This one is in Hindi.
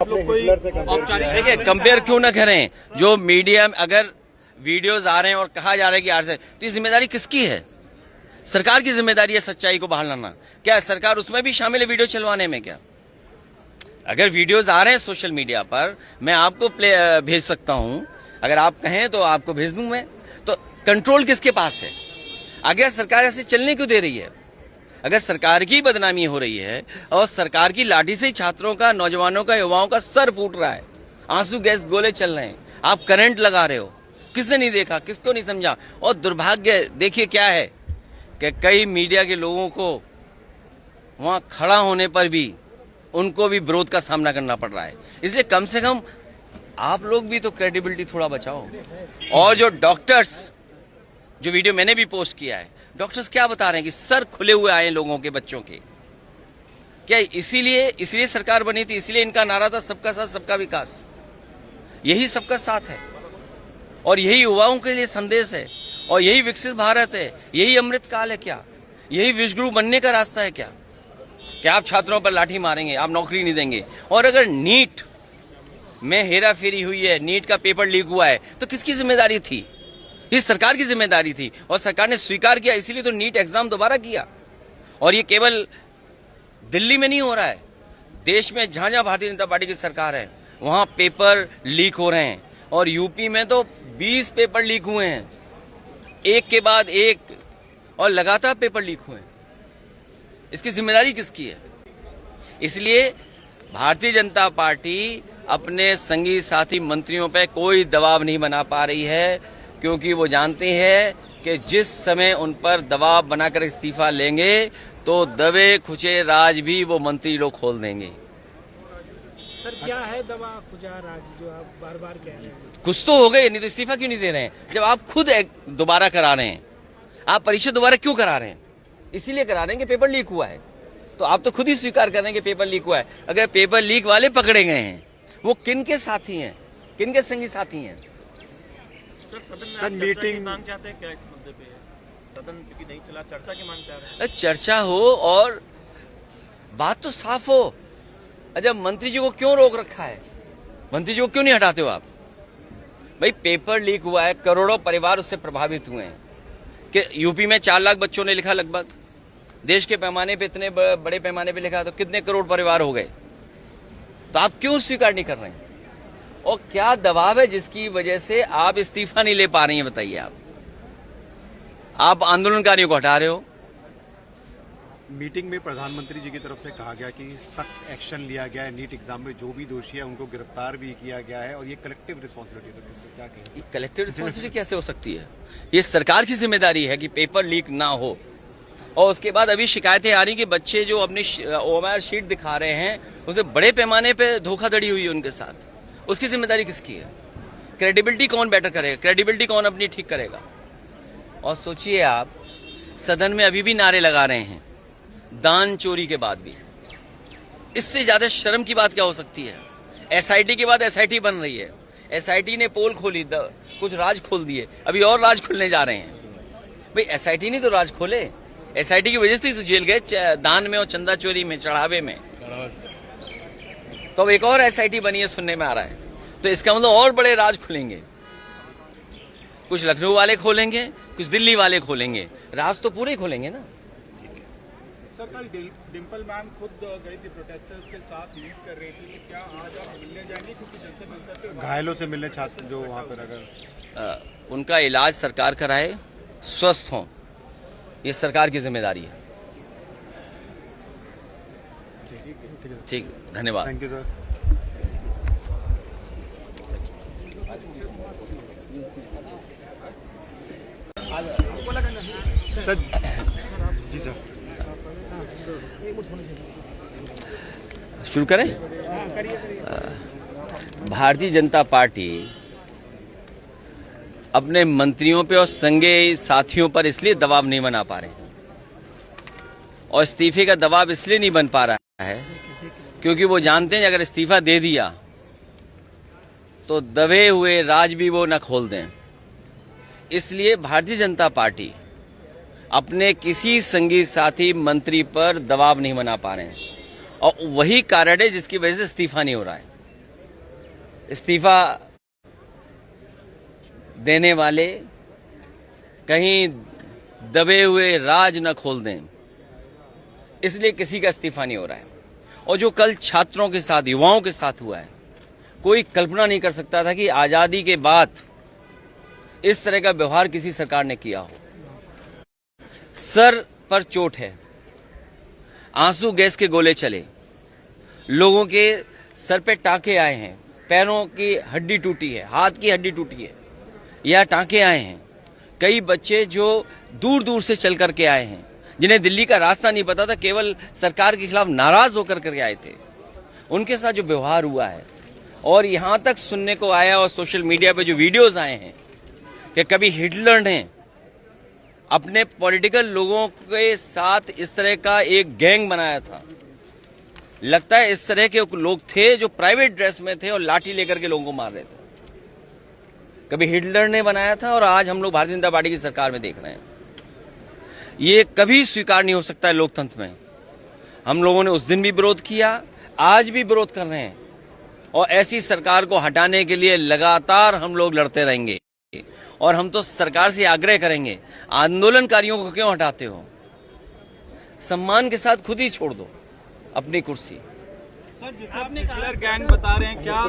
देखिए, कंपेयर क्यों ना करें। जो मीडिया अगर वीडियोस आ रहे हैं और कहा जा रहा है कि आर से, तो ये जिम्मेदारी किसकी है? सरकार की जिम्मेदारी है सच्चाई को बाहर लाना। क्या सरकार उसमें भी शामिल है वीडियो चलवाने में? क्या अगर वीडियोस आ रहे हैं सोशल मीडिया पर, मैं आपको भेज सकता हूं, अगर आप कहें तो आपको भेज दूं मैं। तो कंट्रोल किसके पास है? आगे सरकार ऐसे चलने क्यों दे रही है? अगर सरकार की बदनामी हो रही है और सरकार की लाठी से छात्रों का, नौजवानों का, युवाओं का सर फूट रहा है, आंसू गैस गोले चल रहे हैं, आप करंट लगा रहे हो, किसने नहीं देखा, किसको नहीं समझा? और दुर्भाग्य देखिए क्या है कि कई मीडिया के लोगों को वहां खड़ा होने पर भी उनको भी विरोध का सामना करना पड़ रहा है। इसलिए कम से कम आप लोग भी तो क्रेडिबिलिटी थोड़ा बचाओ। और जो डॉक्टर्स, जो वीडियो मैंने भी पोस्ट किया है, डॉक्टर्स क्या बता रहे हैं कि सर खुले हुए आए लोगों के, बच्चों के। क्या इसलिए सरकार बनी थी? इसलिए इनका नारा था सबका साथ सबका विकास। यही सबका साथ है और यही युवाओं के लिए संदेश है और यही विकसित भारत है, यही अमृत काल है। क्या यही विश्वगुरु बनने का रास्ता है? क्या आप छात्रों पर लाठी मारेंगे, आप नौकरी नहीं देंगे? और अगर नीट में हेरा फेरी हुई है, नीट का पेपर लीक हुआ है, तो किसकी जिम्मेदारी थी? ये सरकार की जिम्मेदारी थी और सरकार ने स्वीकार किया, इसीलिए तो नीट एग्जाम दोबारा किया। और ये केवल दिल्ली में नहीं हो रहा है, देश में जहां जहां भारतीय जनता पार्टी की सरकार है वहां पेपर लीक हो रहे हैं। और यूपी में तो 20 पेपर लीक हुए हैं, एक के बाद एक, और लगातार पेपर लीक हुए हैं। इसकी जिम्मेदारी किसकी है? इसलिए भारतीय जनता पार्टी अपने संगी साथी मंत्रियों पर कोई दबाव नहीं बना पा रही है, क्योंकि वो जानते हैं कि जिस समय उन पर दबाव बनाकर इस्तीफा लेंगे तो दबे खुचे राज भी वो मंत्री लोग खोल देंगे। सर, क्या है दबा खुचा राज जो आप बार बार कह रहे हैं? कुछ तो हो गए, नहीं तो इस्तीफा क्यों नहीं दे रहे हैं? जब आप खुद दोबारा करा रहे हैं, आप परीक्षा दोबारा क्यों करा रहे हैं? इसीलिए करा रहे हैं कि पेपर लीक हुआ है। तो आप तो खुद ही स्वीकार कर रहे हैं कि पेपर लीक हुआ है। अगर पेपर लीक वाले पकड़े गए हैं, वो किन के साथी हैं, किन के संगी साथी हैं? सर, मीटिंग मांग चाहते हैं क्या इस मुद्दे पे? सदन की नहीं चला, चर्चा की मांग चाह रहे हैं। चर्चा हो और बात तो साफ हो। अच्छा, मंत्री जी को क्यों रोक रखा है? मंत्री जी को क्यों नहीं हटाते हो आप? भाई पेपर लीक हुआ है, करोड़ों परिवार उससे प्रभावित हुए हैं। कि यूपी में 4 लाख बच्चों ने लिखा, लगभग देश के पैमाने पे, इतने बड़े पैमाने पे लिखा, तो कितने करोड़ परिवार हो गए? तो आप क्यों स्वीकार नहीं कर रहे हैं? और क्या दबाव है जिसकी वजह से आप इस्तीफा नहीं ले पा रही हैं? बताइए। आप आंदोलनकारियों को हटा रहे हो। मीटिंग में प्रधानमंत्री जी की तरफ से कहा गया कि सख्त एक्शन लिया गया है, नीट एग्जाम में जो भी दोषी है उनको गिरफ्तार भी किया गया है और ये कलेक्टिव रिस्पॉन्सिबिलिटी है। तो क्या कहें? कलेक्टिव रिस्पॉन्सिबिलिटी कैसे हो सकती है? ये सरकार की जिम्मेदारी है कि पेपर लीक ना हो। और उसके बाद अभी शिकायतें आ रही कि बच्चे जो अपनी ओएमआर शीट दिखा रहे हैं, उसे बड़े पैमाने पर धोखाधड़ी हुई है उनके साथ। उसकी जिम्मेदारी किसकी है? क्रेडिबिलिटी कौन बेटर करेगा? क्रेडिबिलिटी कौन अपनी ठीक करेगा? और सोचिए आप, सदन में अभी भी नारे लगा रहे हैं दान चोरी के बाद भी। इससे ज्यादा शर्म की बात क्या हो सकती है? एसआईटी के बाद एसआईटी बन रही है, एसआईटी ने पोल खोली, कुछ राज खोल दिए, अभी और राज खुलने जा रहे हैं। भाई एसआईटी नहीं तो राज खोले, एसआईटी की वजह से तो जेल गए, दान में और चंदा चोरी में, चढ़ावे में। तो अब एक और एसआईटी बनी है, सुनने में आ रहा है। तो इसका मतलब और बड़े राज खुलेंगे। कुछ लखनऊ वाले खोलेंगे, कुछ दिल्ली वाले खोलेंगे, राज तो पूरे खोलेंगे ना। सर, कल डिम्पल मैम खुद गई थी प्रोटेस्टर्स के साथ, लीड कर रही थी। क्या आज आप मिलने जाएंगे? क्योंकि जनता मंतर पे घायलों से मिलने छात्र जो वहाँ पर, अगर उनका इलाज सरकार कराए, स्वस्थ हों, ये सरकार की जिम्मेदारी है। ठीक, धन्यवाद। Thank you sir. सर जी सर, शुरू करें? भारतीय जनता पार्टी अपने मंत्रियों पे और संगे साथियों पर इसलिए दबाव नहीं बना पा रहे हैं और इस्तीफे का दबाव इसलिए नहीं बन पा रहा है क्योंकि वो जानते हैं अगर इस्तीफा दे दिया तो दबे हुए राज भी वो न खोल दें। इसलिए भारतीय जनता पार्टी अपने किसी संगी साथी मंत्री पर दबाव नहीं बना पा रहे हैं और वही कारण है जिसकी वजह से इस्तीफा नहीं हो रहा है। इस्तीफा देने वाले कहीं दबे हुए राज न खोल दें, इसलिए किसी का इस्तीफा नहीं हो रहा है। और जो कल छात्रों के साथ, युवाओं के साथ हुआ है, कोई कल्पना नहीं कर सकता था कि आजादी के बाद इस तरह का व्यवहार किसी सरकार ने किया हो। सर पर चोट है, आंसू गैस के गोले चले, लोगों के सर पे टांके आए हैं, पैरों की हड्डी टूटी है, हाथ की हड्डी टूटी है, या टांके आए हैं। कई बच्चे जो दूर दूर से चल करके आए हैं, जिन्हें दिल्ली का रास्ता नहीं पता था, केवल सरकार के खिलाफ नाराज होकर करके आए थे, उनके साथ जो व्यवहार हुआ है। और यहां तक सुनने को आया और सोशल मीडिया पे जो वीडियोस आए हैं कि कभी हिटलर ने अपने पॉलिटिकल लोगों के साथ इस तरह का एक गैंग बनाया था। लगता है इस तरह के लोग थे जो प्राइवेट ड्रेस में थे और लाठी लेकर के लोगों को मार रहे थे। कभी हिटलर ने बनाया था और आज हम लोग भारतीय जनता पार्टी की सरकार में देख रहे हैं। ये कभी स्वीकार नहीं हो सकता है लोकतंत्र में। हम लोगों ने उस दिन भी विरोध किया, आज भी विरोध कर रहे हैं, और ऐसी सरकार को हटाने के लिए लगातार हम लोग लड़ते रहेंगे। और हम तो सरकार से आग्रह करेंगे, आंदोलनकारियों को क्यों हटाते हो? सम्मान के साथ खुद ही छोड़ दो अपनी कुर्सी। सर, जिसे आप हिटलर गैंग बता रहे हैं, क्या